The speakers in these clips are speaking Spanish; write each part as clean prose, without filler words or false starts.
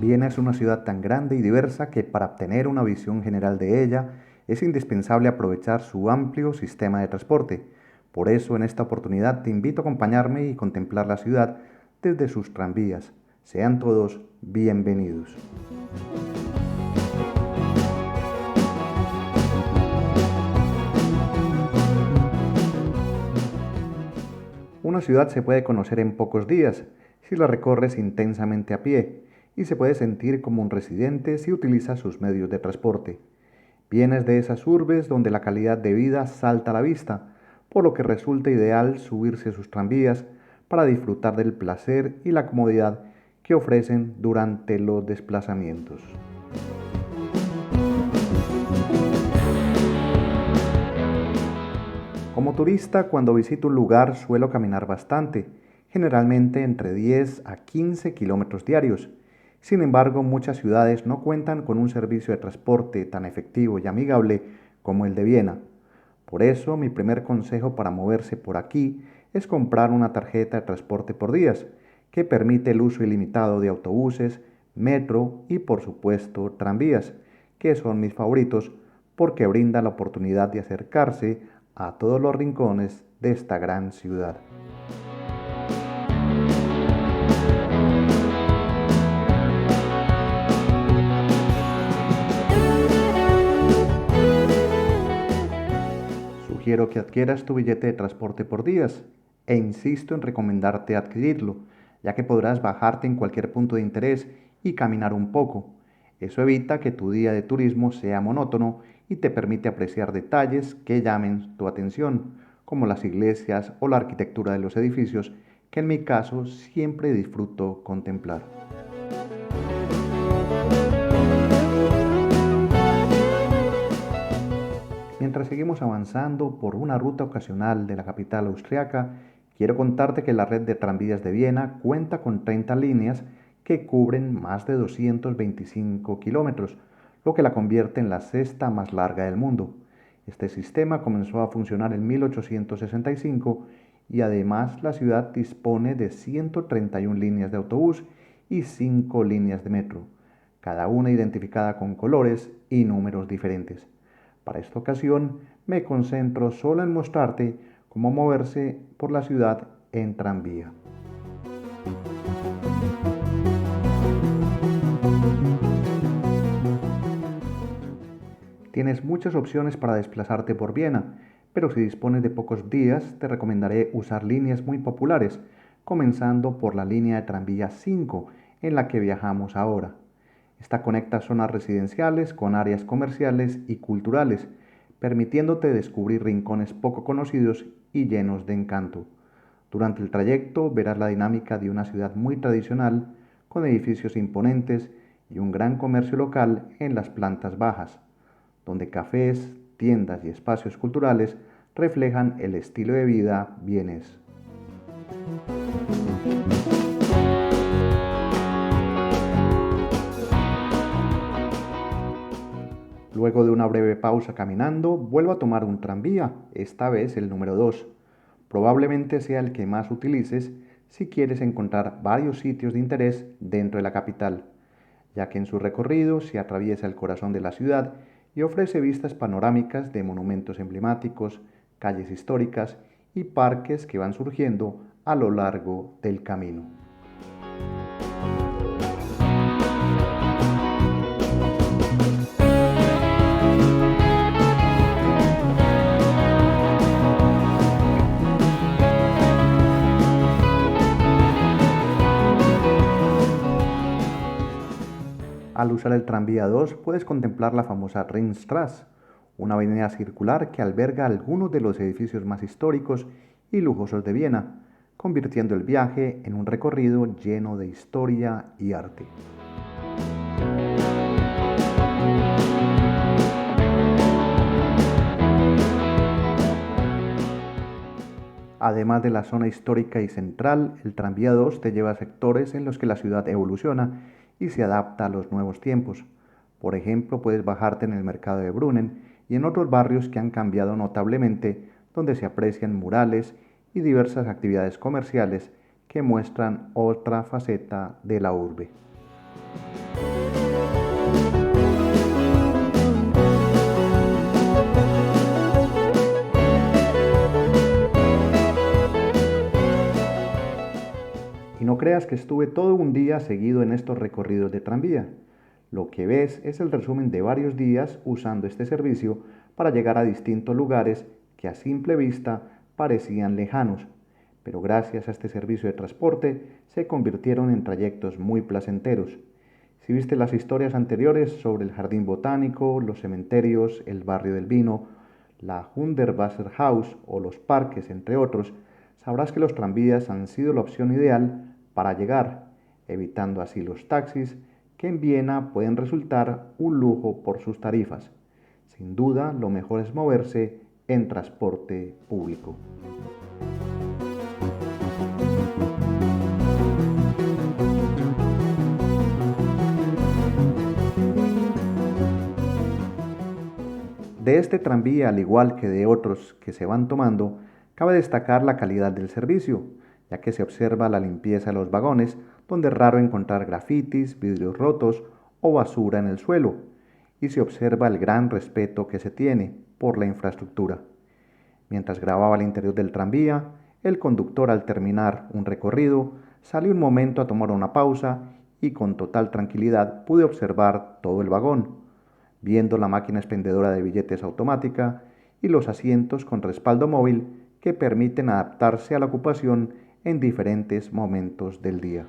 Viena es una ciudad tan grande y diversa que para obtener una visión general de ella es indispensable aprovechar su amplio sistema de transporte. Por eso en esta oportunidad te invito a acompañarme y contemplar la ciudad desde sus tranvías. Sean todos bienvenidos. Una ciudad se puede conocer en pocos días si la recorres intensamente a pie y se puede sentir como un residente si utiliza sus medios de transporte. Vienes de esas urbes donde la calidad de vida salta a la vista, por lo que resulta ideal subirse a sus tranvías para disfrutar del placer y la comodidad que ofrecen durante los desplazamientos. Como turista, cuando visito un lugar suelo caminar bastante, generalmente entre 10 a 15 kilómetros diarios. Sin embargo, muchas ciudades no cuentan con un servicio de transporte tan efectivo y amigable como el de Viena. Por eso, mi primer consejo para moverse por aquí es comprar una tarjeta de transporte por días, que permite el uso ilimitado de autobuses, metro y por supuesto tranvías, que son mis favoritos porque brindan la oportunidad de acercarse a todos los rincones de esta gran ciudad. Sugiero que adquieras tu billete de transporte por días e insisto en recomendarte adquirirlo, ya que podrás bajarte en cualquier punto de interés y caminar un poco. Eso evita que tu día de turismo sea monótono y te permite apreciar detalles que llamen tu atención, como las iglesias o la arquitectura de los edificios, que en mi caso siempre disfruto contemplar. Mientras seguimos avanzando por una ruta ocasional de la capital austriaca, quiero contarte que la red de tranvías de Viena cuenta con 30 líneas que cubren más de 225 kilómetros, lo que la convierte en la sexta más larga del mundo. Este sistema comenzó a funcionar en 1865 y además la ciudad dispone de 131 líneas de autobús y 5 líneas de metro, cada una identificada con colores y números diferentes. Para esta ocasión me concentro solo en mostrarte cómo moverse por la ciudad en tranvía. Tienes muchas opciones para desplazarte por Viena, pero si dispones de pocos días te recomendaré usar líneas muy populares, comenzando por la línea de tranvía 5 en la que viajamos ahora. Esta conecta zonas residenciales con áreas comerciales y culturales, permitiéndote descubrir rincones poco conocidos y llenos de encanto. Durante el trayecto verás la dinámica de una ciudad muy tradicional, con edificios imponentes y un gran comercio local en las plantas bajas, donde cafés, tiendas y espacios culturales reflejan el estilo de vida vienes. Luego de una breve pausa caminando, vuelvo a tomar un tranvía, esta vez el número 2. Probablemente sea el que más utilices si quieres encontrar varios sitios de interés dentro de la capital, ya que en su recorrido se atraviesa el corazón de la ciudad y ofrece vistas panorámicas de monumentos emblemáticos, calles históricas y parques que van surgiendo a lo largo del camino. Al usar el tranvía 2 puedes contemplar la famosa Ringstraße, una avenida circular que alberga algunos de los edificios más históricos y lujosos de Viena, convirtiendo el viaje en un recorrido lleno de historia y arte. Además de la zona histórica y central, el tranvía 2 te lleva a sectores en los que la ciudad evoluciona y se adapta a los nuevos tiempos. Por ejemplo, puedes bajarte en el mercado de Brunnen y en otros barrios que han cambiado notablemente, donde se aprecian murales y diversas actividades comerciales que muestran otra faceta de la urbe. Y no creas que estuve todo un día seguido en estos recorridos de tranvía. Lo que ves es el resumen de varios días usando este servicio para llegar a distintos lugares que a simple vista parecían lejanos, pero gracias a este servicio de transporte se convirtieron en trayectos muy placenteros. Si viste las historias anteriores sobre el jardín botánico, los cementerios, el barrio del vino, la Hundertwasserhaus o los parques, entre otros, sabrás que los tranvías han sido la opción ideal para llegar, evitando así los taxis, que en Viena pueden resultar un lujo por sus tarifas. Sin duda, lo mejor es moverse en transporte público. De este tranvía, al igual que de otros que se van tomando, cabe destacar la calidad del servicio, ya que se observa la limpieza de los vagones, donde es raro encontrar grafitis, vidrios rotos o basura en el suelo, y se observa el gran respeto que se tiene por la infraestructura. Mientras grababa el interior del tranvía, el conductor, al terminar un recorrido, salió un momento a tomar una pausa y con total tranquilidad pude observar todo el vagón, viendo la máquina expendedora de billetes automática y los asientos con respaldo móvil que permiten adaptarse a la ocupación en diferentes momentos del día.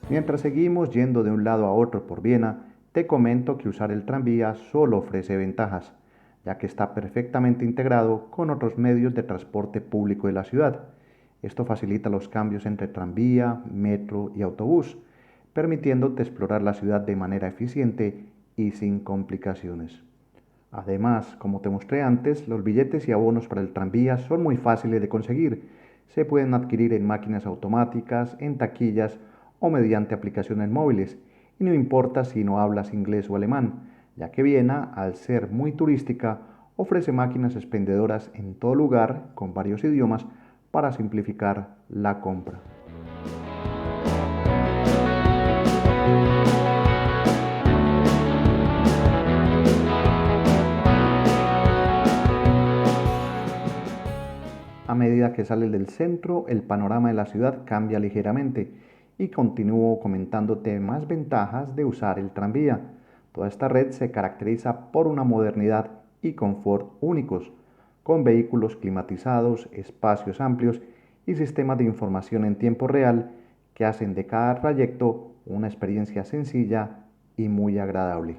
Mientras seguimos yendo de un lado a otro por Viena, te comento que usar el tranvía solo ofrece ventajas, ya que está perfectamente integrado con otros medios de transporte público de la ciudad. Esto facilita los cambios entre tranvía, metro y autobús, permitiéndote explorar la ciudad de manera eficiente y sin complicaciones. Además, como te mostré antes, los billetes y abonos para el tranvía son muy fáciles de conseguir. Se pueden adquirir en máquinas automáticas, en taquillas o mediante aplicaciones móviles. Y no importa si no hablas inglés o alemán, ya que Viena, al ser muy turística, ofrece máquinas expendedoras en todo lugar con varios idiomas para simplificar la compra. A medida que sales del centro, el panorama de la ciudad cambia ligeramente y continúo comentándote más ventajas de usar el tranvía. Toda esta red se caracteriza por una modernidad y confort únicos, con vehículos climatizados, espacios amplios y sistemas de información en tiempo real que hacen de cada trayecto una experiencia sencilla y muy agradable.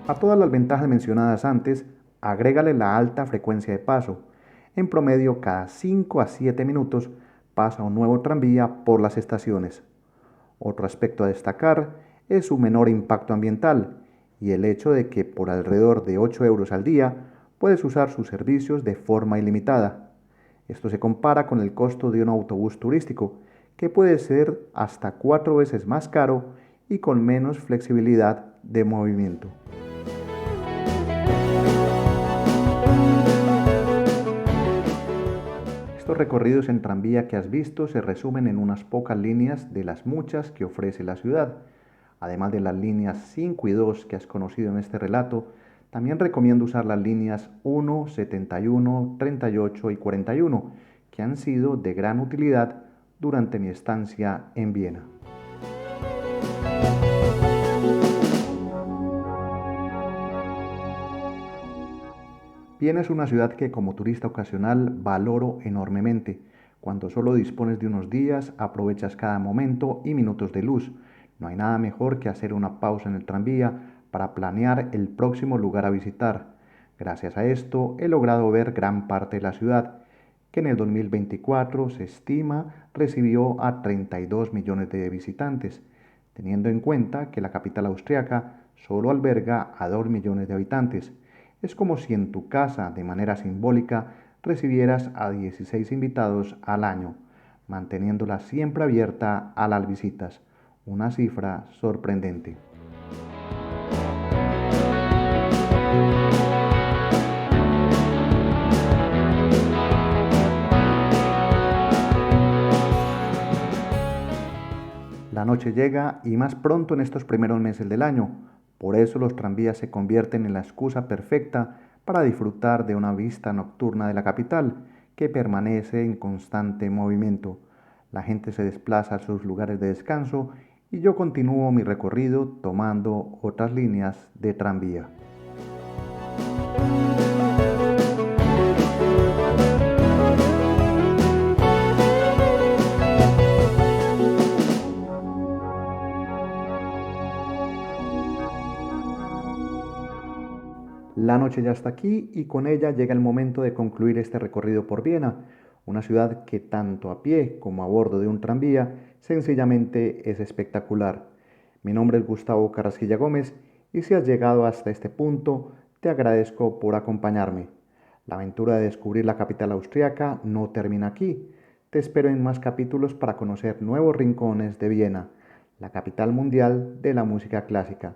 A todas las ventajas mencionadas antes, agrégale la alta frecuencia de paso. En promedio, cada 5 a 7 minutos pasa un nuevo tranvía por las estaciones. Otro aspecto a destacar es su menor impacto ambiental y el hecho de que por alrededor de 8 euros al día puedes usar sus servicios de forma ilimitada. Esto se compara con el costo de un autobús turístico, que puede ser hasta 4 veces más caro y con menos flexibilidad de movimiento. Estos recorridos en tranvía que has visto se resumen en unas pocas líneas de las muchas que ofrece la ciudad. Además de las líneas 5 y 2 que has conocido en este relato, también recomiendo usar las líneas 1, 71, 38 y 41, que han sido de gran utilidad durante mi estancia en Viena. Viena es una ciudad que como turista ocasional valoro enormemente. Cuando solo dispones de unos días, aprovechas cada momento y minutos de luz. No hay nada mejor que hacer una pausa en el tranvía para planear el próximo lugar a visitar. Gracias a esto he logrado ver gran parte de la ciudad, que en el 2024 se estima recibió a 32 millones de visitantes, teniendo en cuenta que la capital austriaca solo alberga a 2 millones de habitantes. Es como si en tu casa, de manera simbólica, recibieras a 16 invitados al año. manteniéndola siempre abierta a las visitas, una cifra sorprendente. La noche llega y más pronto en estos primeros meses del año. Por eso los tranvías se convierten en la excusa perfecta para disfrutar de una vista nocturna de la capital, que permanece en constante movimiento. La gente se desplaza a sus lugares de descanso y yo continúo mi recorrido tomando otras líneas de tranvía. La noche ya está aquí y con ella llega el momento de concluir este recorrido por Viena, una ciudad que tanto a pie como a bordo de un tranvía sencillamente es espectacular. Mi nombre es Gustavo Carrasquilla Gómez y si has llegado hasta este punto, te agradezco por acompañarme. La aventura de descubrir la capital austriaca no termina aquí. Te espero en más capítulos para conocer nuevos rincones de Viena, la capital mundial de la música clásica.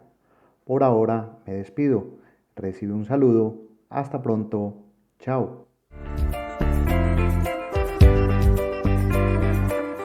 Por ahora me despido. Recibe un saludo. Hasta pronto. Chao.